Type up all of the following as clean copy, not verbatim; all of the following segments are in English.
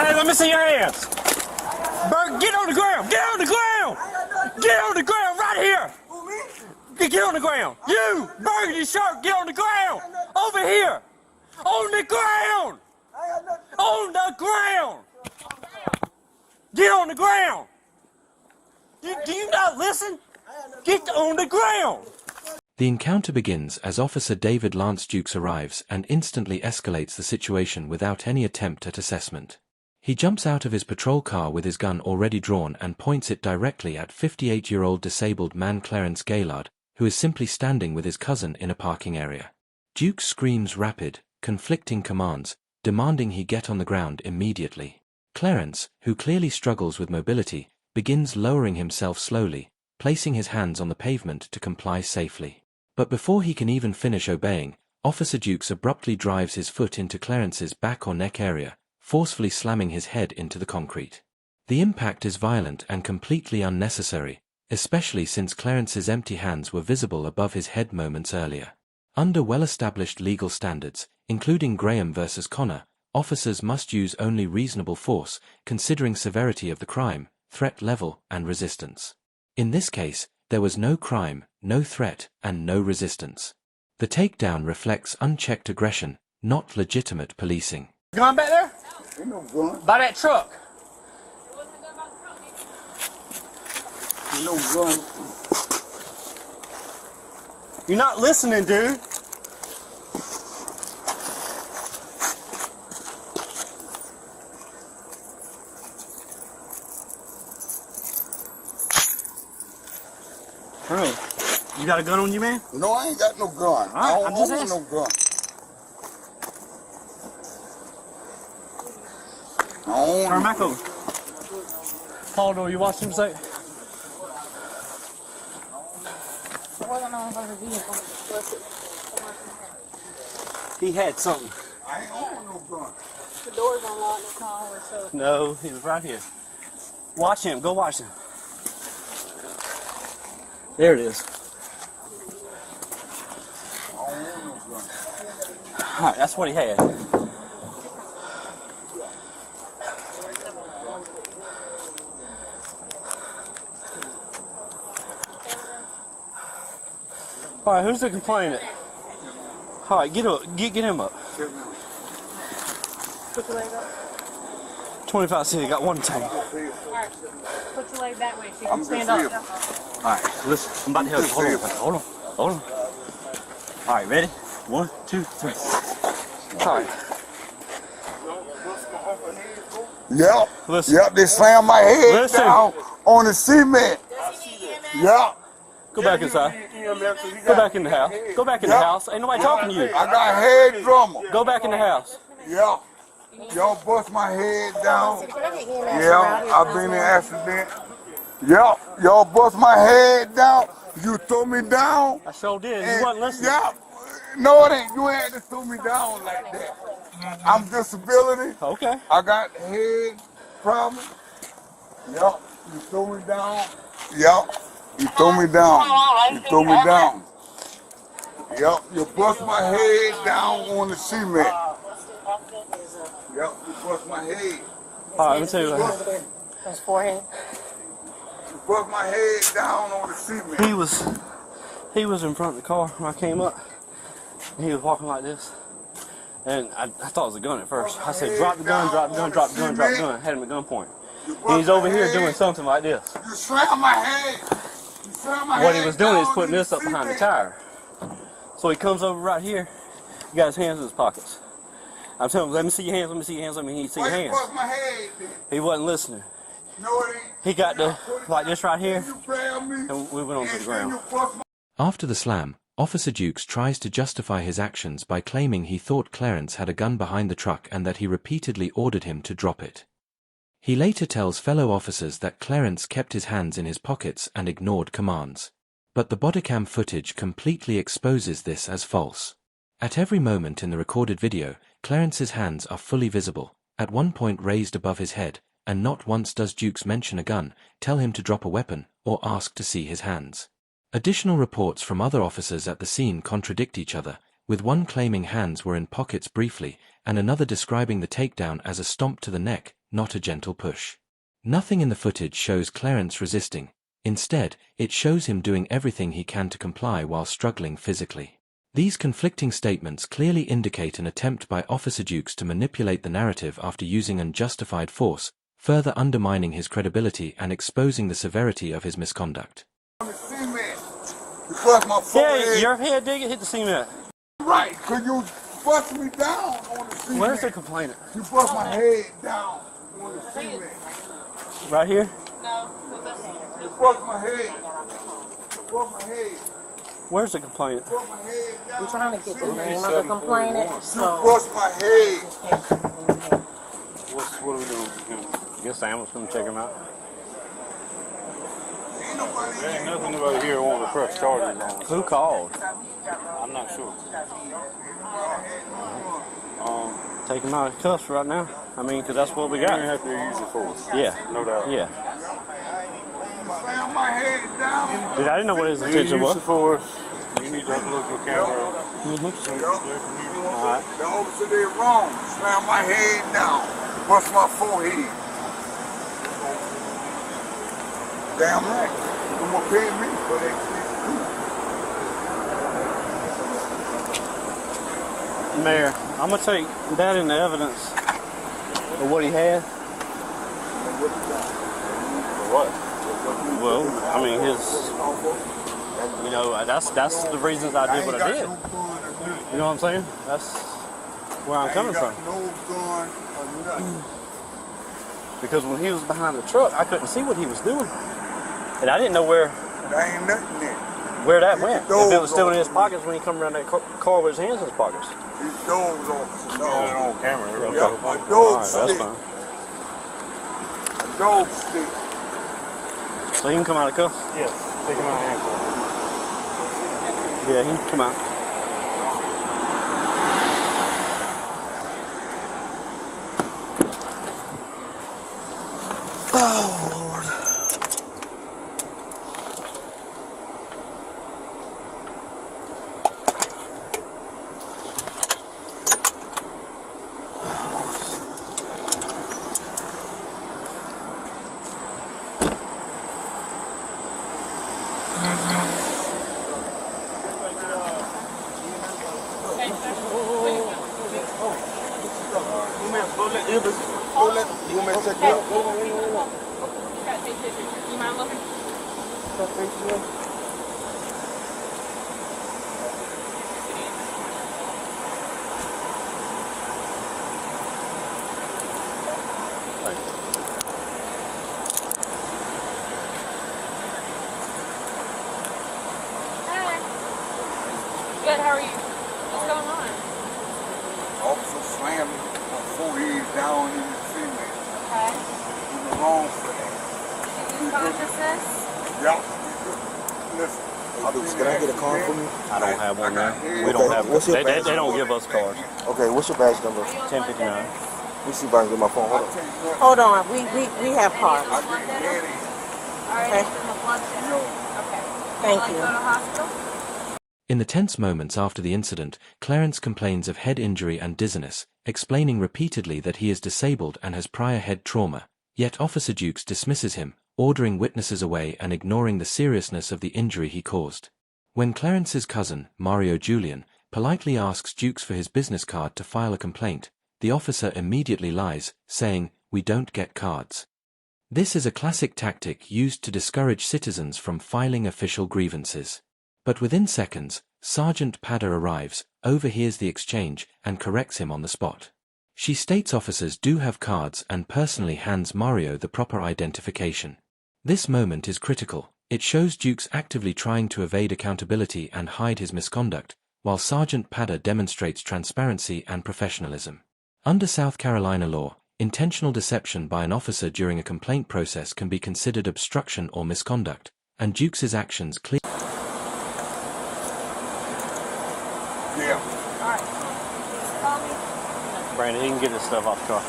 Hey, let me see your hands. Bert, get on the ground. Get on the ground. Get on the ground right here. Get on the ground. You, Burgundy shirt, get on the ground. Over here. On the ground. On the ground. Get on the ground. Do you not listen? Get on the ground. The encounter begins as Officer David Lance Dukes arrives and instantly escalates the situation without any attempt at assessment. He jumps out of his patrol car with his gun already drawn and points it directly at 58-year-old disabled man Clarence Gaylord, who is simply standing with his cousin in a parking area. Dukes screams rapid, conflicting commands, demanding he get on the ground immediately. Clarence, who clearly struggles with mobility, begins lowering himself slowly, placing his hands on the pavement to comply safely. But before he can even finish obeying, Officer Dukes abruptly drives his foot into Clarence's back or neck area, forcefully slamming his head into the concrete. The impact is violent and completely unnecessary, especially since Clarence's empty hands were visible above his head moments earlier. Under well-established legal standards, including Graham versus Connor, officers must use only reasonable force, considering severity of the crime, threat level, and resistance. In this case, there was no crime, no threat, and no resistance. The takedown reflects unchecked aggression, not legitimate policing. Gun back there? Ain't no gun. By that truck. Ain't no gun. You're not listening, dude. Bro, you got a gun on you, man? No, I ain't got no gun. All right, I I'm don't just want no gun. I don't Turn want back over. Paul, do you watch him say? He had something. I ain't want no gun. The door's unlocked, it's not always so. No, he was right here. Watch him. Go watch him. There it is. I don't want no gun. All right, that's what he had. All right, who's the complainant? All right, get him up. Put your leg up. 25 city, got one tank. Alright, put your leg that way so you I'm can stand just up. All right, listen, I'm about to help you. Hold on. Hold on. All right, ready? 1, 2, 3. All right. Yep. Listen. Yep, they slammed my head Listen. down on the cement. Yep. Go back inside. Go back in the house. Go back in the house. Ain't nobody talking to you. I got head drummer. Go back in the house. Yeah. Y'all bust my head down. Yeah, I've been in an accident. Yeah, y'all bust my head down. You throw me down. I sure did. You and- wasn't listening. Yeah. No, it ain't. You ain't to throw me down like that. I'm disability. Okay. I got head problem. Yup. You throw me down. Yup. You throw me down. You throw me down. Yup. You bust my head down on the cement. Yup. You bust my head. All right, let me tell you what. His forehead. You bust my head down on the cement. He was in front of the car when I came up. And he was walking like this. And I thought it was a gun at first. I said, drop the gun, drop the gun, drop the gun, drop the gun. Had him at gunpoint. And he's over here doing something like this. You slammed my head. You slammed my What head he was doing is down putting on this up behind the cement. tire. So he comes over right here. He got his hands in his pockets. I'm telling him, let me see your hands, let me see your hands, let me see your Why you hands. bust my head then? He wasn't listening. No, it ain't. He got the, like this right here, You grabbed me. and we went onto the and ground. you bust my After the slam, Officer Dukes tries to justify his actions by claiming he thought Clarence had a gun behind the truck and that he repeatedly ordered him to drop it. He later tells fellow officers that Clarence kept his hands in his pockets and ignored commands. But the bodycam footage completely exposes this as false. At every moment in the recorded video, Clarence's hands are fully visible, at one point raised above his head, and not once does Dukes mention a gun, tell him to drop a weapon, or ask to see his hands. Additional reports from other officers at the scene contradict each other, with one claiming hands were in pockets briefly, and another describing the takedown as a stomp to the neck, not a gentle push. Nothing in the footage shows Clarence resisting. Instead, it shows him doing everything he can to comply while struggling physically. These conflicting statements clearly indicate an attempt by Officer Dukes to manipulate the narrative after using unjustified force, further undermining his credibility and exposing the severity of his misconduct. Yeah, your head did hit the cement. Right, because you bust me down on the cement. Where's the complainant? You bust my head down on the cement. Right here? You bust my head. You bust my head. Where's the complainant? Bust my head down. We're trying to get the name of the complainant. You So bust my head. What are we doing? I guess Sam was going to check him out. Ain't nobody There ain't nothing about here wanting to press charges on us. Who called? I'm not sure. Take him out of cuffs right now. I mean, because that's what we You're going to got. have to use it force. Yeah. No doubt. Yeah. slam my head down. Dude, I didn't know what his You intention use was. the force. You need to look at the camera. Alright. The officer did wrong. Slam my head down. Bust my forehead. Damn right. You gonna pay me for that shit too. Mayor, I'm going to take that into evidence of what he had. What? Well, I mean, you know, that's the reasons I did what I did. You know what I'm saying? That's where I'm coming from. No gun or nothing. Because when he was behind the truck, I couldn't see what he was doing. And I didn't know where There ain't nothing there. that went. If it was still in his pockets when he come around that car with his hands in his pockets. These dogs officer. Got it on camera. Okay. Yeah, a All dog right, that's stick. fine. A dog stick. So he can come out of cuffs? Yes. Take him out of handcuffs. Yeah, he can come out. You want me to check it out? You mind looking? Hi. Good, how are you? What's going on? Officer slammed my forehead down in the cement. Okay. You were wrong for that. Use consciousness? Yeah. Listen. Can I get a card from you? I don't have one there. Okay. We don't have What's your they badge don't give us cards. Okay, what's your badge number? 1059. Let me see if I can get my phone. Hold on. hold on, we have cards. I get headache. Alright, Okay. it's in the blood center. Okay. Thank Like you. go to hospital? In the tense moments after the incident, Clarence complains of head injury and dizziness, explaining repeatedly that he is disabled and has prior head trauma, yet Officer Dukes dismisses him, ordering witnesses away and ignoring the seriousness of the injury he caused. When Clarence's cousin, Mario Julian, politely asks Dukes for his business card to file a complaint, the officer immediately lies, saying, "We don't get cards." This is a classic tactic used to discourage citizens from filing official grievances. But within seconds, Sergeant Padder arrives, overhears the exchange, and corrects him on the spot. She states officers do have cards and personally hands Mario the proper identification. This moment is critical. It shows Dukes actively trying to evade accountability and hide his misconduct, while Sergeant Padder demonstrates transparency and professionalism. Under South Carolina law, intentional deception by an officer during a complaint process can be considered obstruction or misconduct, and Dukes' actions clearly Yeah. Alright. Call me. Brandon, he can get his stuff off the car.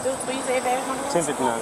Dukes, will you say badge number? 1059.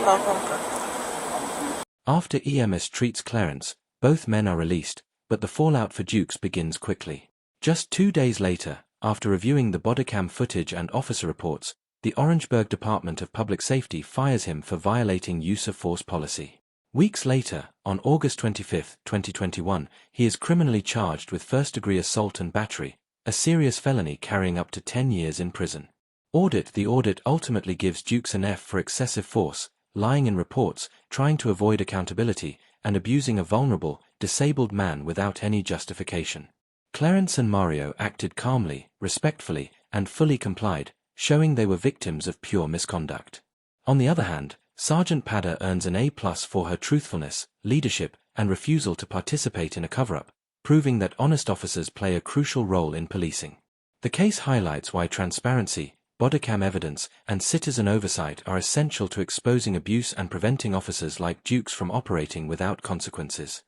Okay. After EMS treats Clarence, both men are released, but the fallout for Dukes begins quickly. Just 2 days later, after reviewing the bodycam footage and officer reports, the Orangeburg Department of Public Safety fires him for violating use of force policy. Weeks later, on August 25, 2021, he is criminally charged with first-degree assault and battery, a serious felony carrying up to 10 years in prison. Audit. The audit ultimately gives Dukes an F for excessive force, lying in reports, trying to avoid accountability, and abusing a vulnerable, disabled man without any justification. Clarence and Mario acted calmly, respectfully, and fully complied, showing they were victims of pure misconduct. On the other hand, Sergeant Padder earns an A+ for her truthfulness, leadership, and refusal to participate in a cover-up, proving that honest officers play a crucial role in policing. The case highlights why transparency, bodycam evidence, and citizen oversight are essential to exposing abuse and preventing officers like Dukes from operating without consequences.